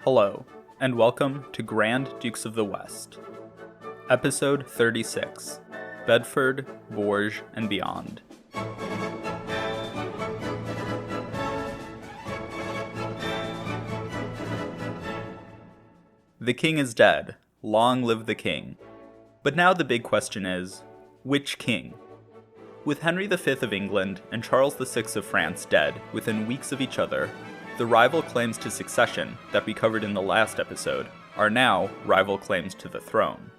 Hello, and welcome to Grand Dukes of the West. Episode 36, Bedford, Bourges, and Beyond. The king is dead. Long live the king. But now the big question is, which king? With Henry V of England and Charles VI of France dead within weeks of each other, the rival claims to succession that we covered in the last episode are now rival claims to the throne.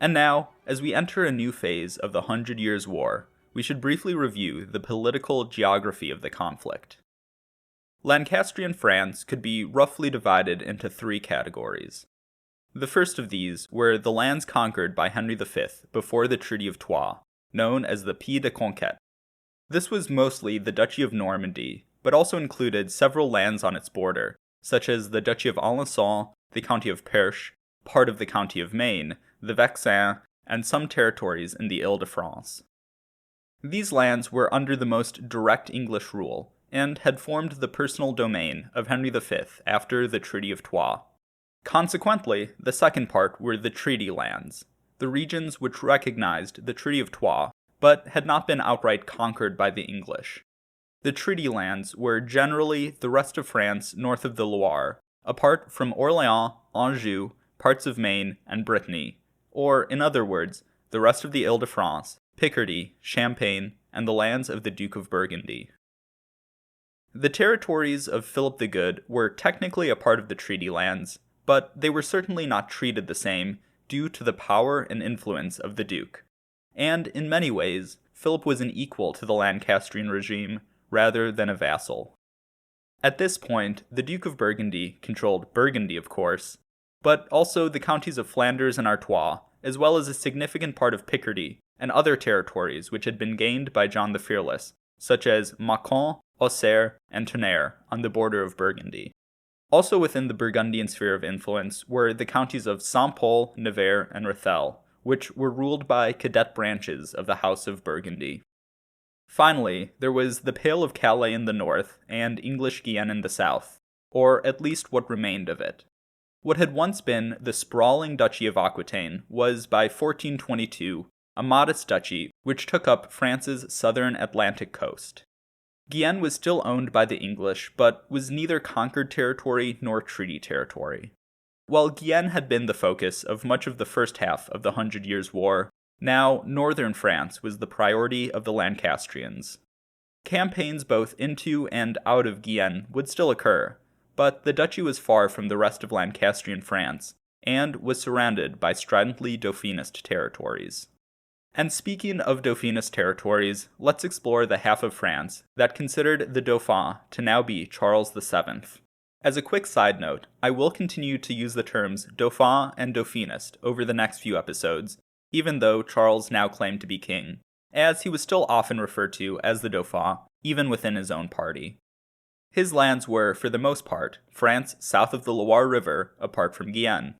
And now, as we enter a new phase of the 100 Years' War, we should briefly review the political geography of the conflict. Lancastrian France could be roughly divided into three categories. The first of these were the lands conquered by Henry V before the Treaty of Troyes, known as the Pays de Conquête. This was mostly the Duchy of Normandy, but also included several lands on its border, such as the Duchy of Alençon, the County of Perche, part of the County of Maine, the Vexin, and some territories in the Ile-de-France. These lands were under the most direct English rule, and had formed the personal domain of Henry V after the Treaty of Troyes. Consequently, the second part were the treaty lands, the regions which recognized the Treaty of Troyes, but had not been outright conquered by the English. The treaty lands were generally the rest of France north of the Loire, apart from Orléans, Anjou, parts of Maine, and Brittany, or, in other words, the rest of the Ile-de-France, Picardy, Champagne, and the lands of the Duke of Burgundy. The territories of Philip the Good were technically a part of the treaty lands, but they were certainly not treated the same due to the power and influence of the Duke. And, in many ways, Philip was an equal to the Lancastrian regime, rather than a vassal. At this point, the Duke of Burgundy controlled Burgundy, of course, but also the counties of Flanders and Artois, as well as a significant part of Picardy and other territories which had been gained by John the Fearless, such as Mâcon, Auxerre, and Tonnerre on the border of Burgundy. Also within the Burgundian sphere of influence were the counties of Saint-Pol, Nevers, and Rethel, which were ruled by cadet branches of the House of Burgundy. Finally, there was the Pale of Calais in the north and English Guienne in the south, or at least what remained of it. What had once been the sprawling Duchy of Aquitaine was by 1422 a modest duchy which took up France's southern Atlantic coast. Guienne was still owned by the English, but was neither conquered territory nor treaty territory. While Guienne had been the focus of much of the first half of the 100 Years' War, now northern France was the priority of the Lancastrians. Campaigns both into and out of Guienne would still occur, but the duchy was far from the rest of Lancastrian France, and was surrounded by stridently Dauphinist territories. And speaking of Dauphinist territories, let's explore the half of France that considered the Dauphin to now be Charles VII. As a quick side note, I will continue to use the terms Dauphin and Dauphinist over the next few episodes, even though Charles now claimed to be king, as he was still often referred to as the Dauphin, even within his own party. His lands were, for the most part, France south of the Loire River, apart from Guienne.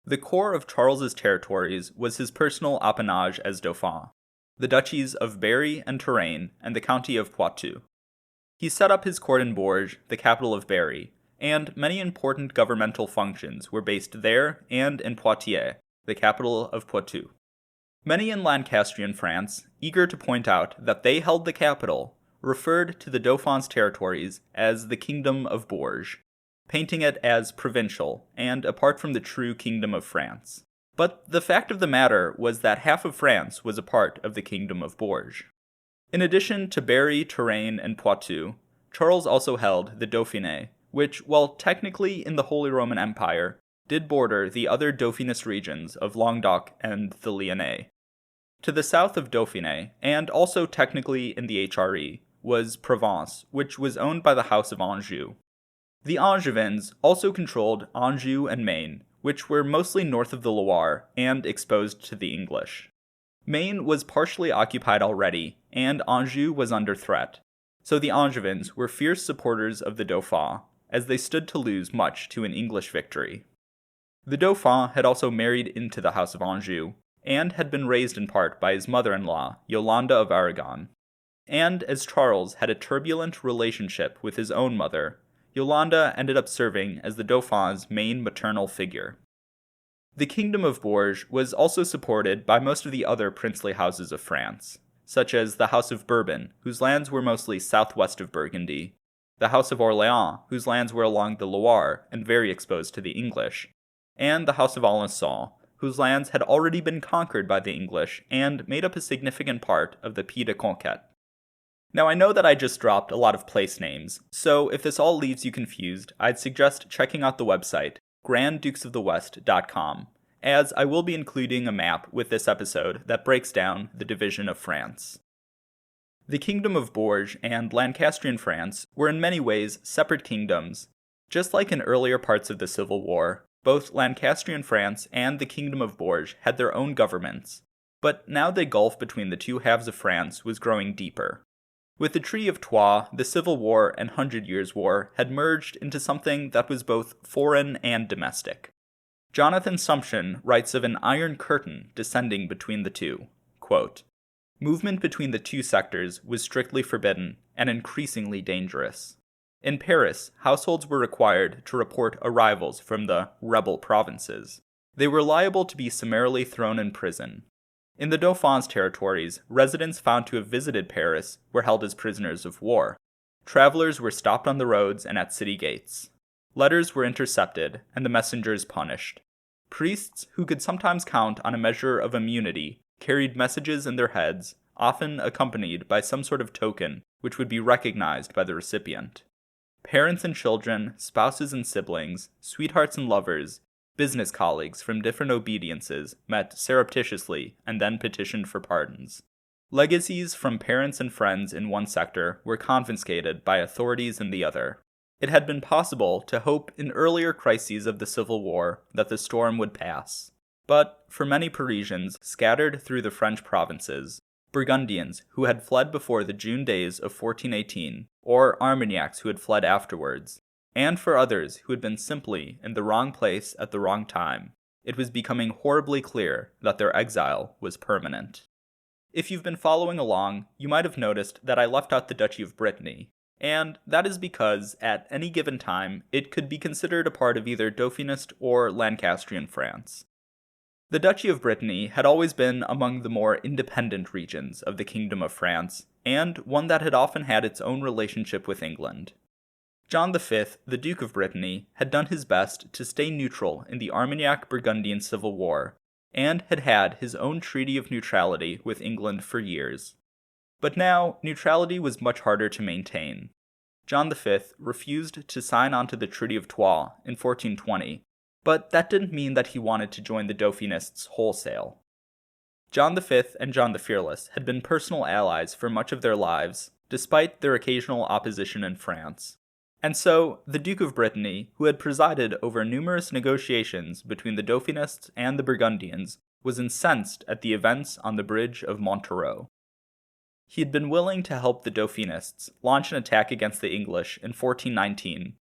The core of Charles's territories was his personal appanage as Dauphin, the duchies of Berry and Touraine and the county of Poitou. He set up his court in Bourges, the capital of Berry, and many important governmental functions were based there and in Poitiers, the capital of Poitou. Many in Lancastrian France, eager to point out that they held the capital, referred to the Dauphin's territories as the Kingdom of Bourges, painting it as provincial and apart from the true Kingdom of France. But the fact of the matter was that half of France was a part of the Kingdom of Bourges. In addition to Berry, Touraine, and Poitou, Charles also held the Dauphiné, which, while technically in the Holy Roman Empire, did border the other Dauphinist regions of Languedoc and the Lyonnais. To the south of Dauphiné, and also technically in the HRE, was Provence, which was owned by the House of Anjou. The Angevins also controlled Anjou and Maine, which were mostly north of the Loire and exposed to the English. Maine was partially occupied already, and Anjou was under threat, so the Angevins were fierce supporters of the Dauphin, as they stood to lose much to an English victory. The Dauphin had also married into the House of Anjou, and had been raised in part by his mother-in-law, Yolande of Aragon. And as Charles had a turbulent relationship with his own mother, Yolande ended up serving as the Dauphin's main maternal figure. The Kingdom of Bourges was also supported by most of the other princely houses of France, such as the House of Bourbon, whose lands were mostly southwest of Burgundy, the House of Orléans, whose lands were along the Loire and very exposed to the English, and the House of Alençon, whose lands had already been conquered by the English and made up a significant part of the Pays de Conquête. Now, I know that I just dropped a lot of place names, so if this all leaves you confused, I'd suggest checking out the website, granddukesofthewest.com, as I will be including a map with this episode that breaks down the division of France. The Kingdom of Bourges and Lancastrian France were in many ways separate kingdoms. Just like in earlier parts of the Civil War, both Lancastrian France and the Kingdom of Bourges had their own governments, but now the gulf between the two halves of France was growing deeper. With the Treaty of Troyes, the Civil War and Hundred Years' War had merged into something that was both foreign and domestic. Jonathan Sumption writes of an iron curtain descending between the two. Quote, "Movement between the two sectors was strictly forbidden and increasingly dangerous. In Paris, households were required to report arrivals from the rebel provinces. They were liable to be summarily thrown in prison. In the Dauphin's territories, residents found to have visited Paris were held as prisoners of war. Travelers were stopped on the roads and at city gates. Letters were intercepted, and the messengers punished. Priests, who could sometimes count on a measure of immunity, carried messages in their heads, often accompanied by some sort of token which would be recognized by the recipient. Parents and children, spouses and siblings, sweethearts and lovers, business colleagues from different obediences met surreptitiously and then petitioned for pardons. Legacies from parents and friends in one sector were confiscated by authorities in the other. It had been possible to hope in earlier crises of the Civil War that the storm would pass. But for many Parisians scattered through the French provinces, Burgundians who had fled before the June days of 1418, or Armagnacs who had fled afterwards, and for others who had been simply in the wrong place at the wrong time, it was becoming horribly clear that their exile was permanent. If you've been following along, you might have noticed that I left out the Duchy of Brittany, and that is because, at any given time, it could be considered a part of either Dauphinist or Lancastrian France. The Duchy of Brittany had always been among the more independent regions of the Kingdom of France, and one that had often had its own relationship with England. John V, the Duke of Brittany, had done his best to stay neutral in the Armagnac-Burgundian Civil War, and had had his own treaty of neutrality with England for years. But now, neutrality was much harder to maintain. John V refused to sign on to the Treaty of Troyes in 1420, but that didn't mean that he wanted to join the Dauphinists wholesale. John V and John the Fearless had been personal allies for much of their lives, despite their occasional opposition in France. And so, the Duke of Brittany, who had presided over numerous negotiations between the Dauphinists and the Burgundians, was incensed at the events on the bridge of Montereau. He had been willing to help the Dauphinists launch an attack against the English in 1419,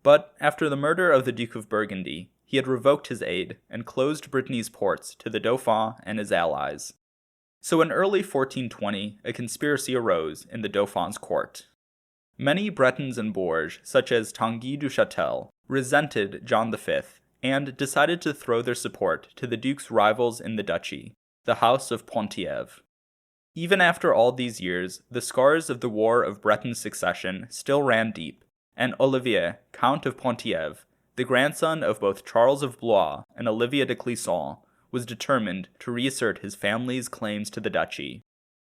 but after the murder of the Duke of Burgundy, he had revoked his aid and closed Brittany's ports to the Dauphin and his allies. So in early 1420, a conspiracy arose in the Dauphin's court. Many Bretons in Bourges, such as Tanguy du Châtel, resented John V and decided to throw their support to the Duke's rivals in the duchy, the House of Penthièvre. Even after all these years, the scars of the War of Breton Succession still ran deep, and Olivier, Count of Penthièvre, the grandson of both Charles of Blois and Olivia de Clisson, was determined to reassert his family's claims to the duchy.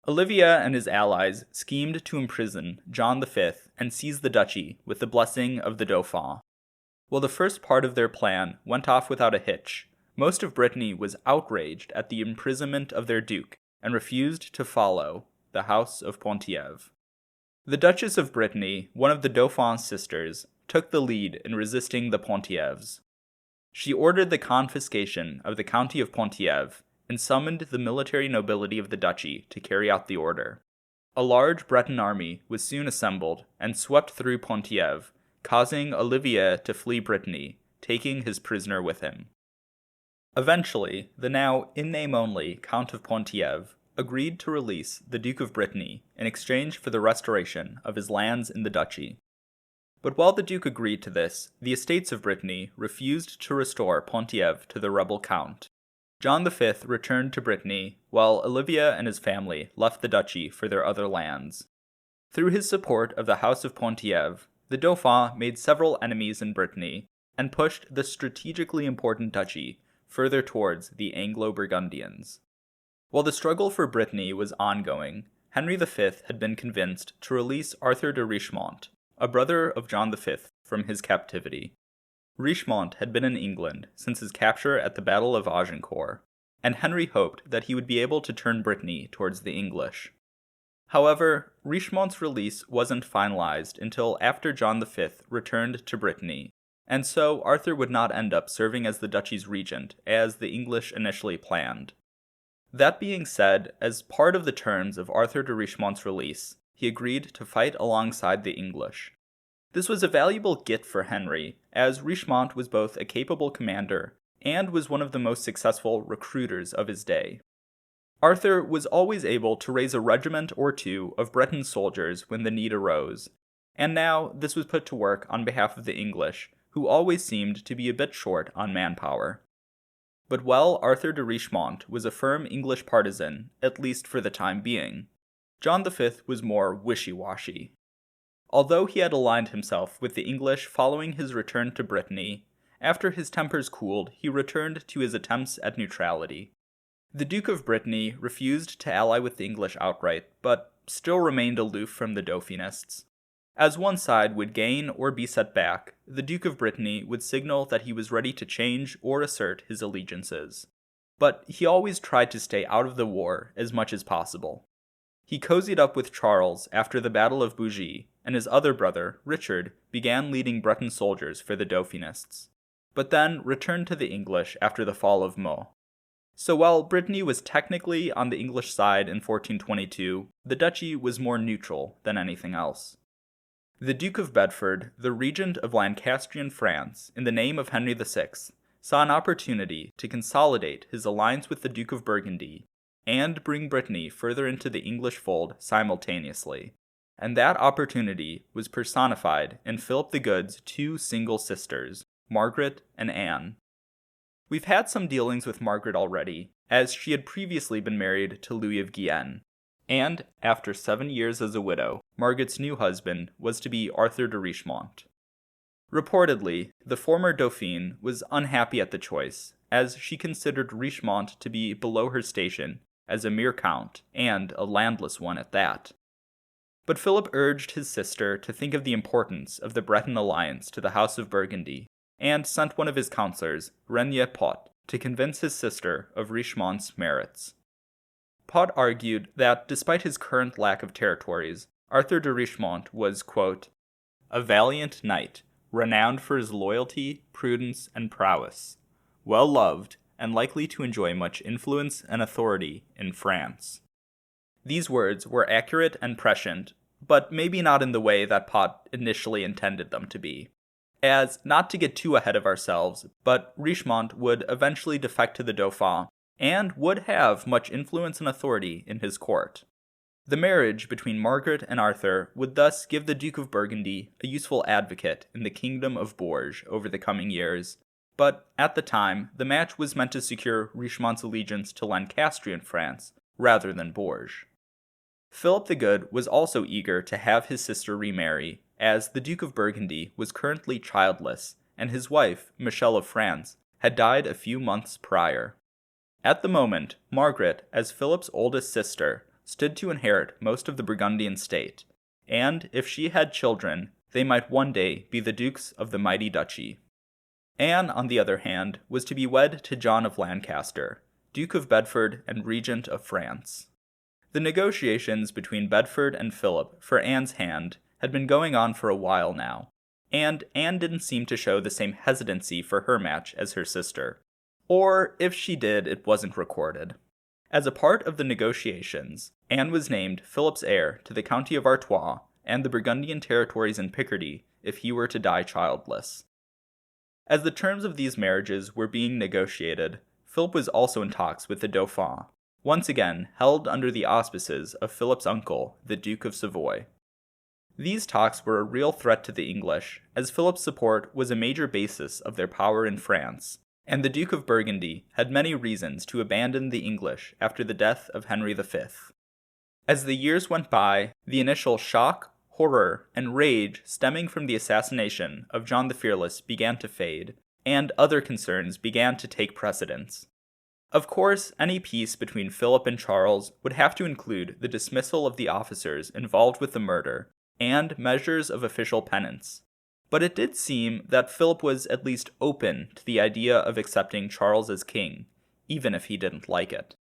Olivia and his allies schemed to imprison John V and seize the duchy with the blessing of the Dauphin. While the first part of their plan went off without a hitch, most of Brittany was outraged at the imprisonment of their duke and refused to follow the House of Penthièvre. The Duchess of Brittany, one of the Dauphin's sisters, took the lead in resisting the Penthièvres. She ordered the confiscation of the county of Penthièvre and summoned the military nobility of the duchy to carry out the order. A large Breton army was soon assembled and swept through Penthièvre, causing Olivier to flee Brittany, taking his prisoner with him. Eventually, the now in name only Count of Penthièvre agreed to release the Duke of Brittany in exchange for the restoration of his lands in the duchy. But while the Duke agreed to this, the estates of Brittany refused to restore Ponthièvre to the rebel count. John V returned to Brittany, while Olivier and his family left the duchy for their other lands. Through his support of the House of Ponthièvre, the Dauphin made several enemies in Brittany and pushed the strategically important duchy further towards the Anglo-Burgundians. While the struggle for Brittany was ongoing, Henry V had been convinced to release Arthur de Richemont, a brother of John V, from his captivity. Richemont had been in England since his capture at the Battle of Agincourt, and Henry hoped that he would be able to turn Brittany towards the English. However, Richemont's release wasn't finalized until after John V returned to Brittany, and so Arthur would not end up serving as the duchy's regent as the English initially planned. That being said, as part of the terms of Arthur de Richemont's release, he agreed to fight alongside the English. This was a valuable gift for Henry, as Richemont was both a capable commander and was one of the most successful recruiters of his day. Arthur was always able to raise a regiment or two of Breton soldiers when the need arose, and now this was put to work on behalf of the English, who always seemed to be a bit short on manpower. But while Arthur de Richemont was a firm English partisan, at least for the time being, John V was more wishy-washy. Although he had aligned himself with the English following his return to Brittany, after his tempers cooled, he returned to his attempts at neutrality. The Duke of Brittany refused to ally with the English outright, but still remained aloof from the Dauphinists. As one side would gain or be set back, the Duke of Brittany would signal that he was ready to change or assert his allegiances. But he always tried to stay out of the war as much as possible. He cozied up with Charles after the Battle of Bourges, and his other brother, Richard, began leading Breton soldiers for the Dauphinists, but then returned to the English after the fall of Meaux. So while Brittany was technically on the English side in 1422, the duchy was more neutral than anything else. The Duke of Bedford, the regent of Lancastrian France, in the name of Henry VI, saw an opportunity to consolidate his alliance with the Duke of Burgundy and bring Brittany further into the English fold simultaneously, and that opportunity was personified in Philip the Good's two single sisters, Margaret and Anne. We've had some dealings with Margaret already, as she had previously been married to Louis of Guienne, and after 7 years as a widow, Margaret's new husband was to be Arthur de Richemont. Reportedly, the former Dauphine was unhappy at the choice, as she considered Richemont to be below her station as a mere count, and a landless one at that. But Philip urged his sister to think of the importance of the Breton alliance to the House of Burgundy, and sent one of his counselors, Pot, to convince his sister of Richemont's merits. Pot argued that despite his current lack of territories, Arthur de Richemont was, quote, a valiant knight, renowned for his loyalty, prudence, and prowess, well loved, and likely to enjoy much influence and authority in France. These words were accurate and prescient, but maybe not in the way that Pot initially intended them to be. As, not to get too ahead of ourselves, but Richemont would eventually defect to the Dauphin, and would have much influence and authority in his court. The marriage between Margaret and Arthur would thus give the Duke of Burgundy a useful advocate in the Kingdom of Bourges over the coming years, but at the time, the match was meant to secure Richemont's allegiance to Lancastrian France rather than Bourges. Philip the Good was also eager to have his sister remarry, as the Duke of Burgundy was currently childless, and his wife, Michelle of France, had died a few months prior. At the moment, Margaret, as Philip's oldest sister, stood to inherit most of the Burgundian state, and if she had children, they might one day be the dukes of the mighty duchy. Anne, on the other hand, was to be wed to John of Lancaster, Duke of Bedford and Regent of France. The negotiations between Bedford and Philip for Anne's hand had been going on for a while now, and Anne didn't seem to show the same hesitancy for her match as her sister. Or, if she did, it wasn't recorded. As a part of the negotiations, Anne was named Philip's heir to the county of Artois and the Burgundian territories in Picardy if he were to die childless. As the terms of these marriages were being negotiated, Philip was also in talks with the Dauphin, once again held under the auspices of Philip's uncle, the Duke of Savoy. These talks were a real threat to the English, as Philip's support was a major basis of their power in France, and the Duke of Burgundy had many reasons to abandon the English after the death of Henry V. As the years went by, the initial shock, horror, and rage stemming from the assassination of John the Fearless began to fade, and other concerns began to take precedence. Of course, any peace between Philip and Charles would have to include the dismissal of the officers involved with the murder, and measures of official penance. But it did seem that Philip was at least open to the idea of accepting Charles as king, even if he didn't like it.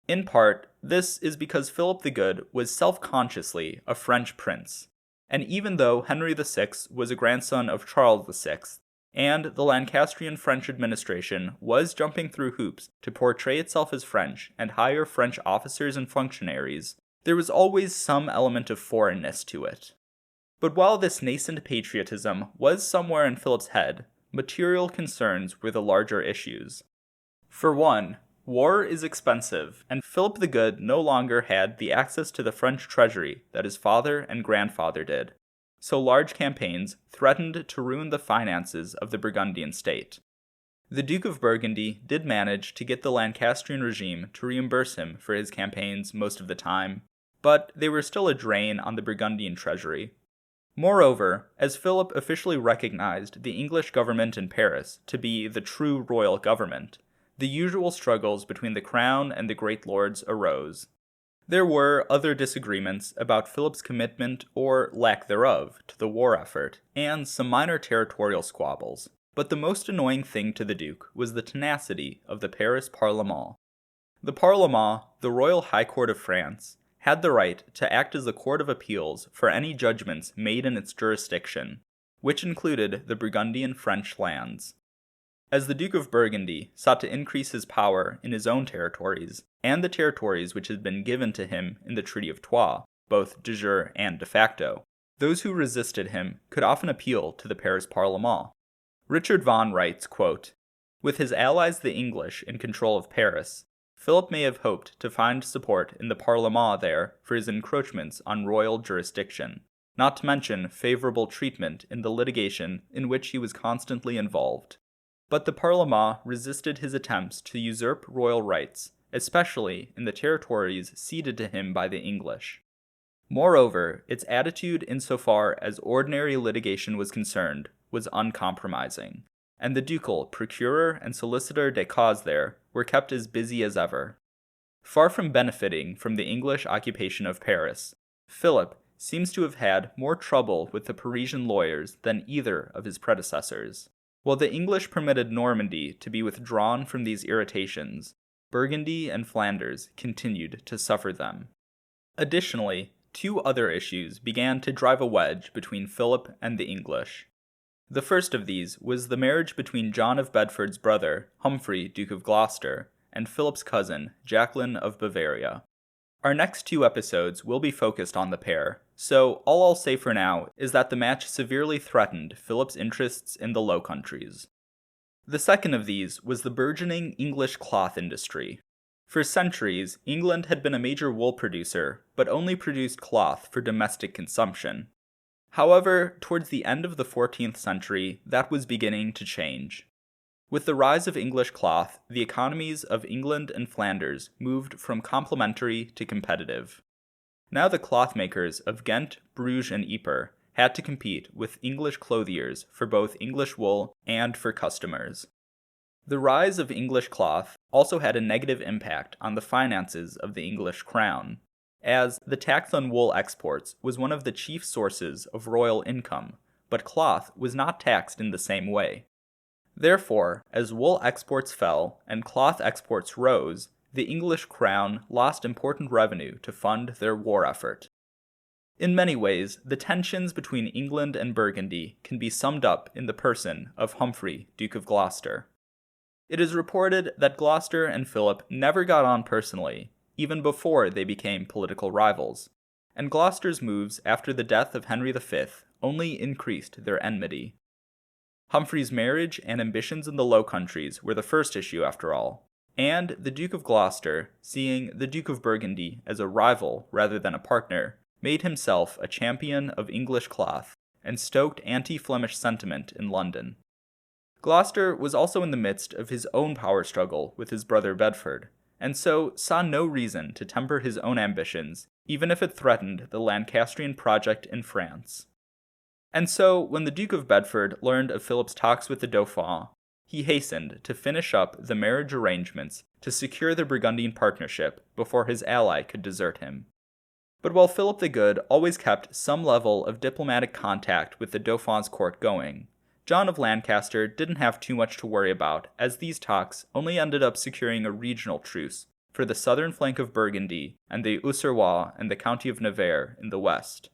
In part, this is because Philip the Good was self-consciously a French prince, and even though Henry VI was a grandson of Charles VI, and the Lancastrian French administration was jumping through hoops to portray itself as French and hire French officers and functionaries, there was always some element of foreignness to it. But while this nascent patriotism was somewhere in Philip's head, material concerns were the larger issues. For one, war is expensive, and Philip the Good no longer had the access to the French treasury that his father and grandfather did, so large campaigns threatened to ruin the finances of the Burgundian state. The Duke of Burgundy did manage to get the Lancastrian regime to reimburse him for his campaigns most of the time, but they were still a drain on the Burgundian treasury. Moreover, as Philip officially recognized the English government in Paris to be the true royal government, the usual struggles between the crown and the great lords arose. There were other disagreements about Philip's commitment or lack thereof to the war effort, and some minor territorial squabbles, but the most annoying thing to the Duke was the tenacity of the Paris Parlement. The Parlement, the royal high court of France, had the right to act as the court of appeals for any judgments made in its jurisdiction, which included the Burgundian French lands. As the Duke of Burgundy sought to increase his power in his own territories, and the territories which had been given to him in the Treaty of Troyes, both de jure and de facto, those who resisted him could often appeal to the Paris Parlement. Richard Vaughan writes, quote, "With his allies the English in control of Paris, Philip may have hoped to find support in the Parlement there for his encroachments on royal jurisdiction, not to mention favorable treatment in the litigation in which he was constantly involved. But the Parlement resisted his attempts to usurp royal rights, especially in the territories ceded to him by the English. Moreover, its attitude insofar as ordinary litigation was concerned was uncompromising, and the ducal procurer and solicitor des causes there were kept as busy as ever. Far from benefiting from the English occupation of Paris, Philip seems to have had more trouble with the Parisian lawyers than either of his predecessors. While the English permitted Normandy to be withdrawn from these irritations, Burgundy and Flanders continued to suffer them. Additionally, two other issues began to drive a wedge between Philip and the English. The first of these was the marriage between John of Bedford's brother, Humphrey, Duke of Gloucester, and Philip's cousin, Jacqueline of Bavaria. Our next two episodes will be focused on the pair, so all I'll say for now is that the match severely threatened Philip's interests in the Low Countries. The second of these was the burgeoning English cloth industry. For centuries, England had been a major wool producer, but only produced cloth for domestic consumption. However, towards the end of the 14th century, that was beginning to change. With the rise of English cloth, the economies of England and Flanders moved from complementary to competitive. Now the clothmakers of Ghent, Bruges, and Ypres had to compete with English clothiers for both English wool and for customers. The rise of English cloth also had a negative impact on the finances of the English crown, as the tax on wool exports was one of the chief sources of royal income, but cloth was not taxed in the same way. Therefore, as wool exports fell and cloth exports rose, the English crown lost important revenue to fund their war effort. In many ways, the tensions between England and Burgundy can be summed up in the person of Humphrey, Duke of Gloucester. It is reported that Gloucester and Philip never got on personally, even before they became political rivals, and Gloucester's moves after the death of Henry V only increased their enmity. Humphrey's marriage and ambitions in the Low Countries were the first issue after all, and the Duke of Gloucester, seeing the Duke of Burgundy as a rival rather than a partner, made himself a champion of English cloth and stoked anti-Flemish sentiment in London. Gloucester was also in the midst of his own power struggle with his brother Bedford, and so saw no reason to temper his own ambitions, even if it threatened the Lancastrian project in France. And so, when the Duke of Bedford learned of Philip's talks with the Dauphin, he hastened to finish up the marriage arrangements to secure the Burgundian partnership before his ally could desert him. But while Philip the Good always kept some level of diplomatic contact with the Dauphin's court going, John of Lancaster didn't have too much to worry about, as these talks only ended up securing a regional truce for the southern flank of Burgundy and the Auxerrois and the county of Nevers in the west.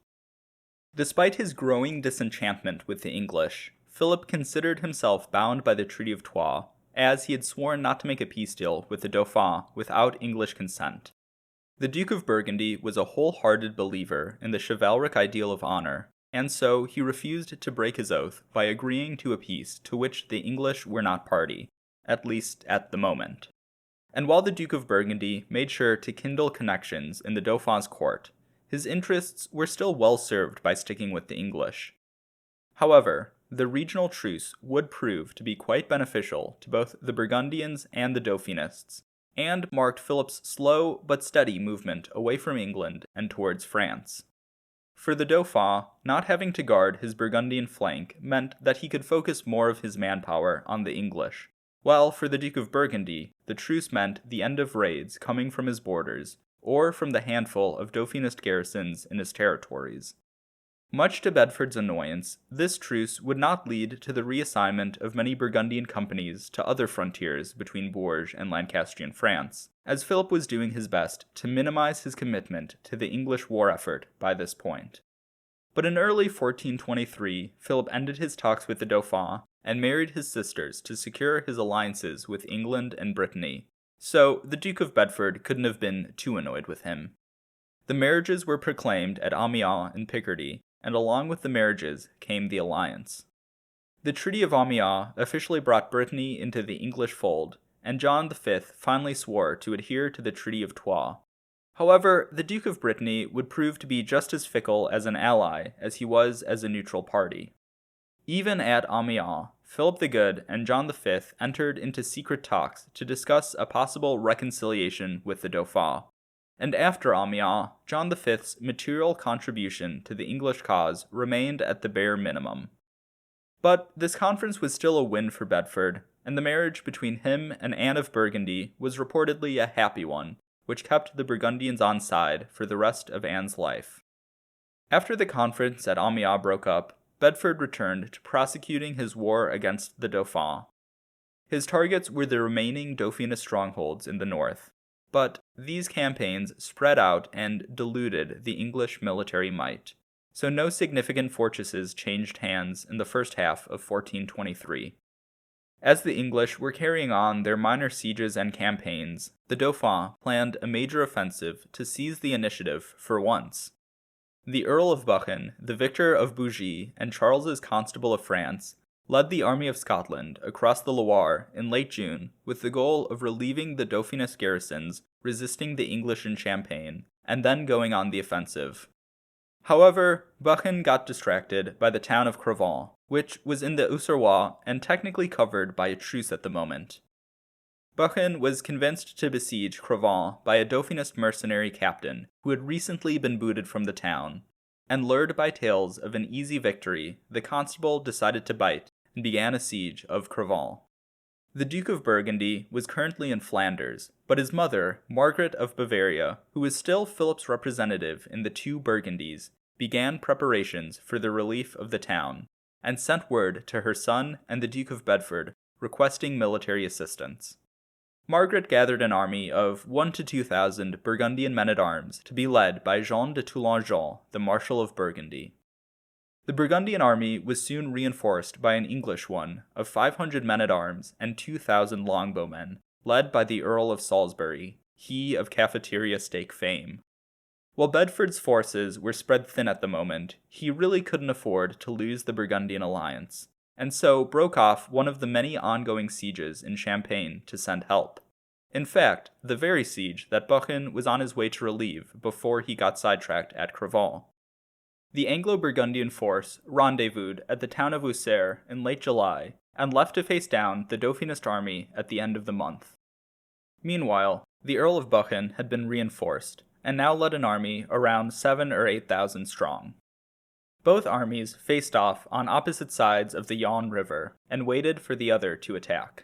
Despite his growing disenchantment with the English, Philip considered himself bound by the Treaty of Troyes, as he had sworn not to make a peace deal with the Dauphin without English consent. The Duke of Burgundy was a wholehearted believer in the chivalric ideal of honor, and so he refused to break his oath by agreeing to a peace to which the English were not party, at least at the moment. And while the Duke of Burgundy made sure to kindle connections in the Dauphin's court, his interests were still well served by sticking with the English. However, the regional truce would prove to be quite beneficial to both the Burgundians and the Dauphinists, and marked Philip's slow but steady movement away from England and towards France. For the Dauphin, not having to guard his Burgundian flank meant that he could focus more of his manpower on the English, while for the Duke of Burgundy, the truce meant the end of raids coming from his borders, or from the handful of Dauphinist garrisons in his territories. Much to Bedford's annoyance, this truce would not lead to the reassignment of many Burgundian companies to other frontiers between Bourges and Lancastrian France, as Philip was doing his best to minimize his commitment to the English war effort by this point. But in early 1423, Philip ended his talks with the Dauphin and married his sisters to secure his alliances with England and Brittany, so the Duke of Bedford couldn't have been too annoyed with him. The marriages were proclaimed at Amiens in Picardy, and along with the marriages came the alliance. The Treaty of Amiens officially brought Brittany into the English fold, and John V finally swore to adhere to the Treaty of Troyes. However, the Duke of Brittany would prove to be just as fickle as an ally as he was as a neutral party. Even at Amiens, Philip the Good and John V entered into secret talks to discuss a possible reconciliation with the Dauphin. And after Amiens, John V's material contribution to the English cause remained at the bare minimum. But this conference was still a win for Bedford, and the marriage between him and Anne of Burgundy was reportedly a happy one, which kept the Burgundians on side for the rest of Anne's life. After the conference at Amiens broke up, Bedford returned to prosecuting his war against the Dauphin. His targets were the remaining Dauphinist strongholds in the north, but these campaigns spread out and diluted the English military might, so no significant fortresses changed hands in the first half of 1423. As the English were carrying on their minor sieges and campaigns, the Dauphin planned a major offensive to seize the initiative for once. The Earl of Buchan, the victor of Bourges, and Charles's Constable of France led the army of Scotland across the Loire in late June with the goal of relieving the Dauphinist garrisons resisting the English in Champagne, and then going on the offensive. However, Buchan got distracted by the town of Cravant, which was in the Auxerrois and technically covered by a truce at the moment. Buchan was convinced to besiege Cravant by a Dauphinist mercenary captain who had recently been booted from the town, and lured by tales of an easy victory, the constable decided to bite and began a siege of Cravant. The Duke of Burgundy was currently in Flanders, but his mother, Margaret of Bavaria, who was still Philip's representative in the two Burgundies, began preparations for the relief of the town, and sent word to her son and the Duke of Bedford requesting military assistance. Margaret gathered an army of 1,000 to 2,000 Burgundian men-at-arms to be led by Jean de Toulonjon, the Marshal of Burgundy. The Burgundian army was soon reinforced by an English one of 500 men-at-arms and 2,000 longbowmen, led by the Earl of Salisbury, he of cafeteria steak fame. While Bedford's forces were spread thin at the moment, he really couldn't afford to lose the Burgundian alliance, and so broke off one of the many ongoing sieges in Champagne to send help. In fact, the very siege that Buchan was on his way to relieve before he got sidetracked at Cravant. The Anglo-Burgundian force rendezvoused at the town of Auxerre in late July and left to face down the Dauphinist army at the end of the month. Meanwhile, the Earl of Buchan had been reinforced and now led an army around 7,000 or 8,000 strong. Both armies faced off on opposite sides of the Yonne River and waited for the other to attack.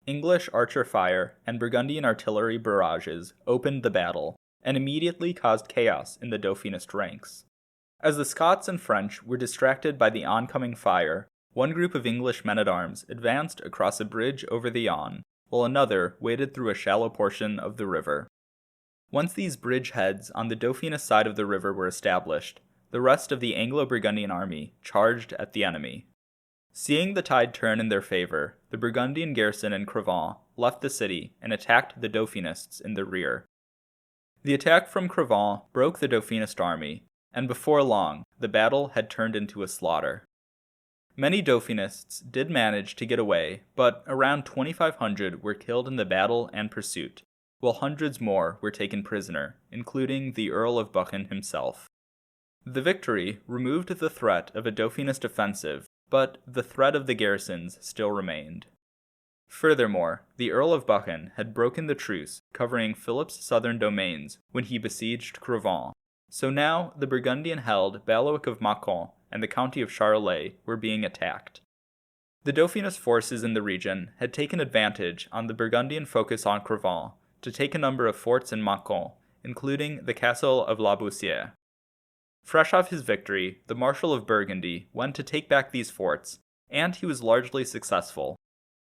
English archer fire and Burgundian artillery barrages opened the battle and immediately caused chaos in the Dauphinist ranks. As the Scots and French were distracted by the oncoming fire, one group of English men-at-arms advanced across a bridge over the Yonne, while another waded through a shallow portion of the river. Once these bridge heads on the Dauphinist side of the river were established, the rest of the Anglo-Burgundian army charged at the enemy. Seeing the tide turn in their favor, the Burgundian garrison in Cravant left the city and attacked the Dauphinists in the rear. The attack from Cravant broke the Dauphinist army, and before long, the battle had turned into a slaughter. Many Dauphinists did manage to get away, but around 2,500 were killed in the battle and pursuit, while hundreds more were taken prisoner, including the Earl of Buchan himself. The victory removed the threat of a Dauphinist offensive, but the threat of the garrisons still remained. Furthermore, the Earl of Buchan had broken the truce covering Philip's southern domains when he besieged Cravant, so now the Burgundian-held bailiwick of Mâcon and the county of Charolais were being attacked. The Dauphinist forces in the region had taken advantage on the Burgundian focus on Cravant to take a number of forts in Mâcon, including the castle of La Boussière. Fresh off his victory, the Marshal of Burgundy went to take back these forts, and he was largely successful.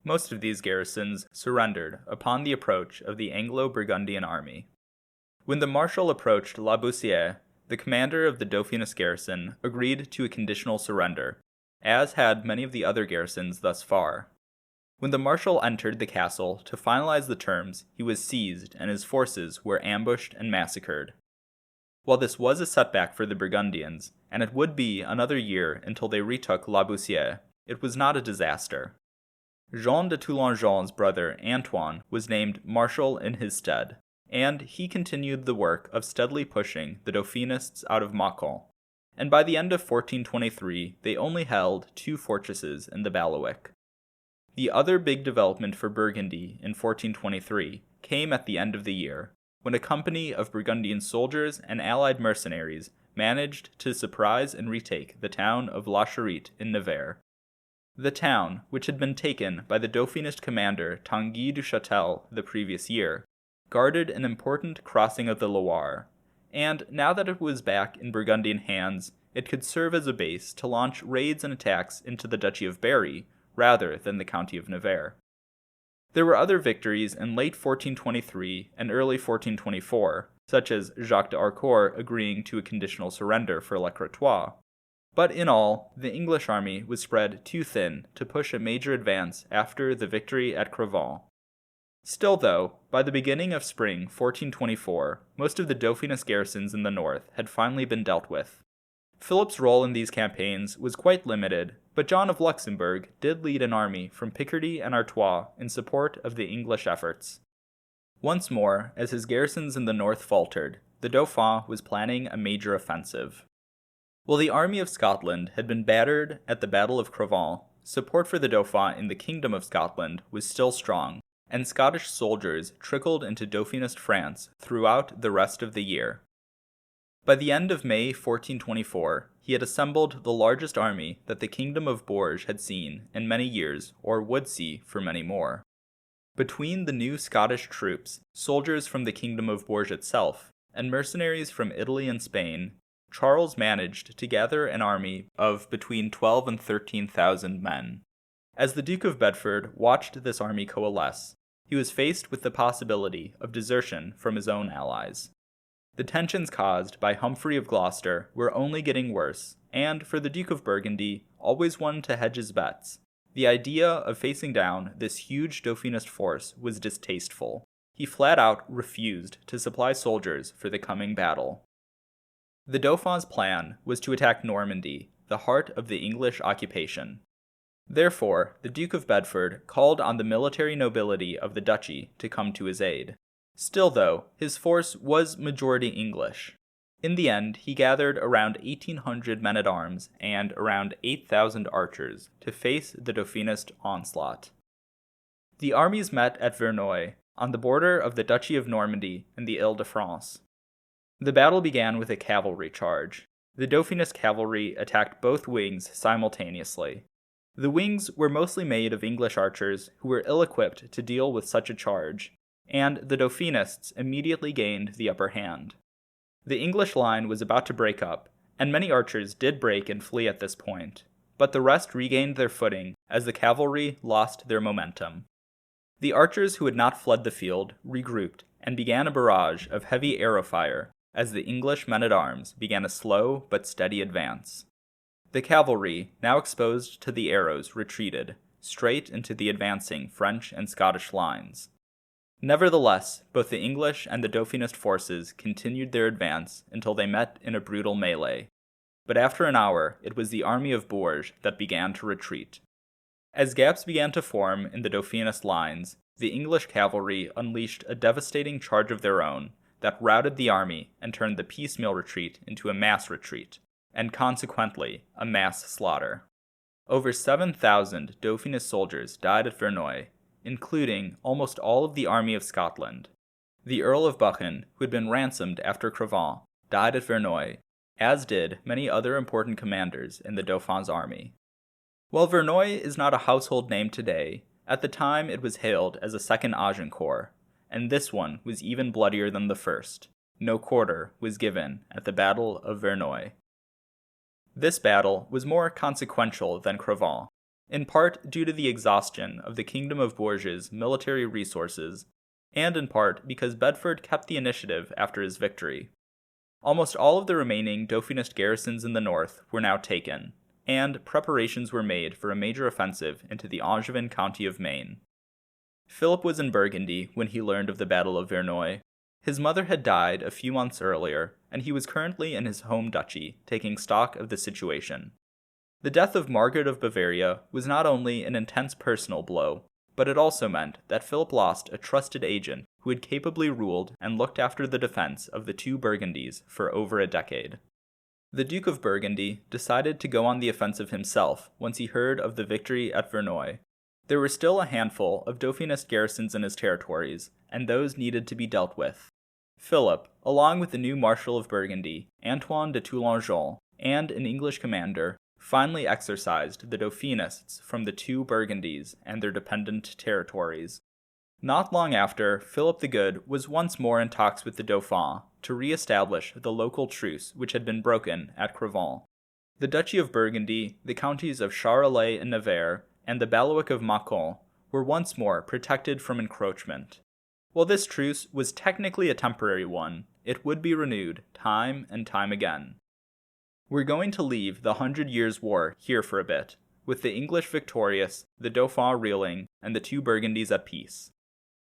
Most of these garrisons surrendered upon the approach of the Anglo-Burgundian army. When the Marshal approached La Boussière, the commander of the Dauphinist garrison agreed to a conditional surrender, as had many of the other garrisons thus far. When the Marshal entered the castle to finalize the terms, he was seized and his forces were ambushed and massacred. While this was a setback for the Burgundians, and it would be another year until they retook La Boussière, it was not a disaster. Jean de Toulangeau's brother Antoine was named Marshal in his stead, and he continued the work of steadily pushing the Dauphinists out of Mâcon, and by the end of 1423 they only held 2 fortresses in the bailiwick. The other big development for Burgundy in 1423 came at the end of the year, when a company of Burgundian soldiers and allied mercenaries managed to surprise and retake the town of La Charite in Nevers. The town, which had been taken by the Dauphinist commander Tanguy du Châtel the previous year, guarded an important crossing of the Loire, and now that it was back in Burgundian hands, it could serve as a base to launch raids and attacks into the Duchy of Berry rather than the county of Nevers. There were other victories in late 1423 and early 1424, such as Jacques d'Harcourt agreeing to a conditional surrender for Le Crotoy. But in all, the English army was spread too thin to push a major advance after the victory at Cravant. Still though, by the beginning of spring 1424, most of the Dauphinist garrisons in the north had finally been dealt with. Philip's role in these campaigns was quite limited, but John of Luxembourg did lead an army from Picardy and Artois in support of the English efforts. Once more, as his garrisons in the north faltered, the Dauphin was planning a major offensive. While the army of Scotland had been battered at the Battle of Cravant, support for the Dauphin in the Kingdom of Scotland was still strong, and Scottish soldiers trickled into Dauphinist France throughout the rest of the year. By the end of May 1424, he had assembled the largest army that the Kingdom of Bourges had seen in many years, or would see for many more. Between the new Scottish troops, soldiers from the Kingdom of Bourges itself, and mercenaries from Italy and Spain, Charles managed to gather an army of between 12,000 and 13,000 men. As the Duke of Bedford watched this army coalesce, he was faced with the possibility of desertion from his own allies. The tensions caused by Humphrey of Gloucester were only getting worse, and for the Duke of Burgundy, always one to hedge his bets, the idea of facing down this huge Dauphinist force was distasteful. He flat out refused to supply soldiers for the coming battle. The Dauphin's plan was to attack Normandy, the heart of the English occupation. Therefore, the Duke of Bedford called on the military nobility of the duchy to come to his aid. Still, though, his force was majority English. In the end, he gathered around 1,800 men-at-arms and around 8,000 archers to face the Dauphinist onslaught. The armies met at Vernuil, on the border of the Duchy of Normandy and the Ile-de-France. The battle began with a cavalry charge. The Dauphinist cavalry attacked both wings simultaneously. The wings were mostly made of English archers who were ill-equipped to deal with such a charge, and the Dauphinists immediately gained the upper hand. The English line was about to break up, and many archers did break and flee at this point, but the rest regained their footing as the cavalry lost their momentum. The archers who had not fled the field regrouped and began a barrage of heavy arrow fire as the English men-at-arms began a slow but steady advance. The cavalry, now exposed to the arrows, retreated, straight into the advancing French and Scottish lines. Nevertheless, both the English and the Dauphinist forces continued their advance until they met in a brutal melee. But after an hour, it was the army of Bourges that began to retreat. As gaps began to form in the Dauphinist lines, the English cavalry unleashed a devastating charge of their own that routed the army and turned the piecemeal retreat into a mass retreat, and consequently, a mass slaughter. Over 7,000 Dauphinist soldiers died at Vernuil, including almost all of the army of Scotland. The Earl of Buchan, who had been ransomed after Cravant, died at Vernuil, as did many other important commanders in the Dauphin's army. While Vernuil is not a household name today, at the time it was hailed as a second Agincourt, and this one was even bloodier than the first. No quarter was given at the Battle of Vernuil. This battle was more consequential than Cravant, in part due to the exhaustion of the Kingdom of Bourges' military resources, and in part because Bedford kept the initiative after his victory. Almost all of the remaining Dauphinist garrisons in the north were now taken, and preparations were made for a major offensive into the Angevin county of Maine. Philip was in Burgundy when he learned of the Battle of Vernuil. His mother had died a few months earlier, and he was currently in his home duchy, taking stock of the situation. The death of Margaret of Bavaria was not only an intense personal blow, but it also meant that Philip lost a trusted agent who had capably ruled and looked after the defense of the two Burgundies for over a decade. The Duke of Burgundy decided to go on the offensive himself once he heard of the victory at Vernuil. There were still a handful of Dauphinist garrisons in his territories, and those needed to be dealt with. Philip, along with the new Marshal of Burgundy, Antoine de Toulonjon, and an English commander, finally exorcised the Dauphinists from the two Burgundies and their dependent territories. Not long after, Philip the Good was once more in talks with the Dauphin to re-establish the local truce which had been broken at Cravant. The Duchy of Burgundy, the counties of Charolais and Nevers, and the bailiwick of Mâcon were once more protected from encroachment. While this truce was technically a temporary one, it would be renewed time and time again. We're going to leave the 100 Years' War here for a bit, with the English victorious, the Dauphin reeling, and the two Burgundies at peace.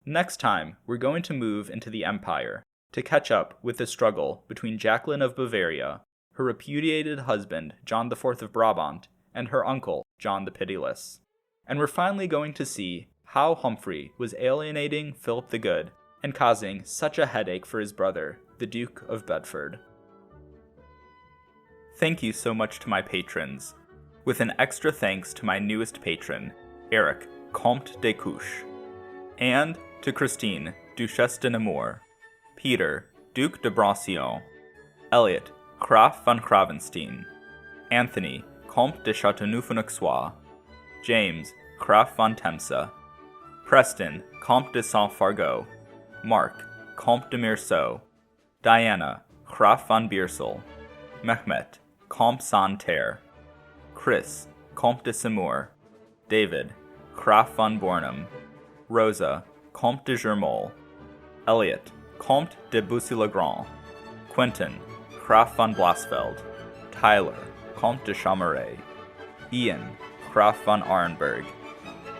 Next time, we're going to move into the Empire, to catch up with the struggle between Jacqueline of Bavaria, her repudiated husband, John IV of Brabant, and her uncle, John the Pitiless. And we're finally going to see how Humphrey was alienating Philip the Good and causing such a headache for his brother, the Duke of Bedford. Thank you so much to my patrons, with an extra thanks to my newest patron, Eric, Comte de Couche, and to Christine, Duchesse de Nemours, Peter, Duc de Brancion, Elliot, Graf von Cravenstein, Anthony, Comte de Chateauneuf-en-Auxois, James, Graf von Temse, Preston, Comte de Saint-Fargeau, Mark, Comte de Meursault, Diana, Graf von Biersel, Mehmet, Comte Santerre, Chris, Comte de Semur, David, Graf von Bornum, Rosa, Comte de Germol, Elliot, Comte de Bussy-le-Grand, Quentin, Graf von Blasfeld, Tyler, Comte de Chamaret, Ian, Graf von Arenberg,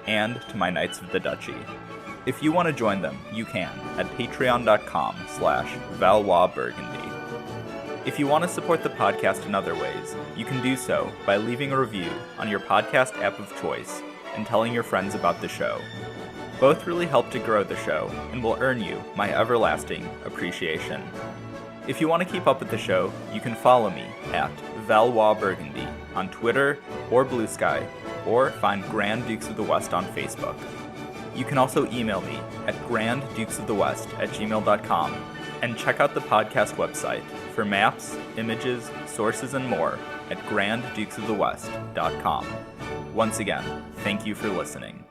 and to my Knights of the Duchy. If you want to join them, you can at patreon.com/ValoisBurgundy. If you want to support the podcast in other ways, you can do so by leaving a review on your podcast app of choice and telling your friends about the show. Both really help to grow the show and will earn you my everlasting appreciation. If you want to keep up with the show, you can follow me at Valois Burgundy on Twitter or Blue Sky, or find Grand Dukes of the West on Facebook. You can also email me at granddukesofthewest@gmail.com and check out the podcast website for maps, images, sources, and more at granddukesofthewest.com. Once again, thank you for listening.